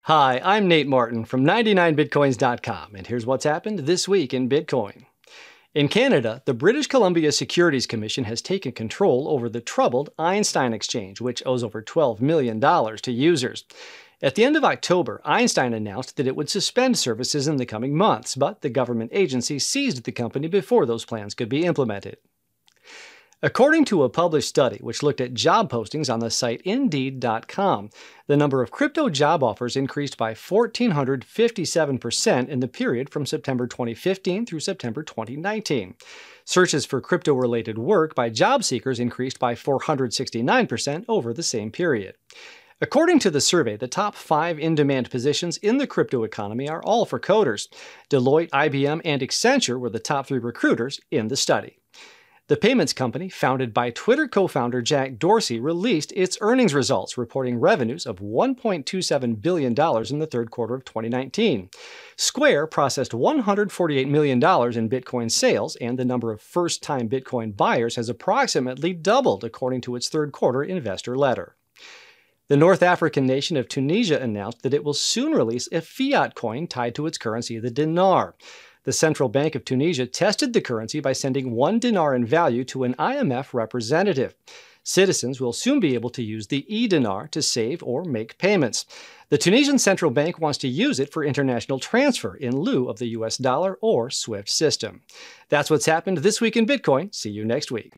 Hi, I'm Nate Martin from 99bitcoins.com, and here's what's happened this week in Bitcoin. In Canada, the British Columbia Securities Commission has taken control over the troubled Einstein exchange, which owes over $12 million to users. At the end of October, Einstein announced that it would suspend services in the coming months, but the government agency seized the company before those plans could be implemented. According to a published study which looked at job postings on the site Indeed.com, the number of crypto job offers increased by 1,457% in the period from September 2015 through September 2019. Searches for crypto-related work by job seekers increased by 469% over the same period. According to the survey, the top 5 in-demand positions in the crypto economy are all for coders. Deloitte, IBM, and Accenture were the top 3 recruiters in the study. The payments company, founded by Twitter co-founder Jack Dorsey, released its earnings results, reporting revenues of $1.27 billion in the third quarter of 2019. Square processed $148 million in Bitcoin sales, and the number of first-time Bitcoin buyers has approximately doubled, according to its third quarter investor letter. The North African nation of Tunisia announced that it will soon release a fiat coin tied to its currency, the dinar. The Central Bank of Tunisia tested the currency by sending 1 dinar in value to an IMF representative. Citizens will soon be able to use the e-dinar to save or make payments. The Tunisian Central Bank wants to use it for international transfer in lieu of the US dollar or SWIFT system. That's what's happened this week in Bitcoin. See you next week.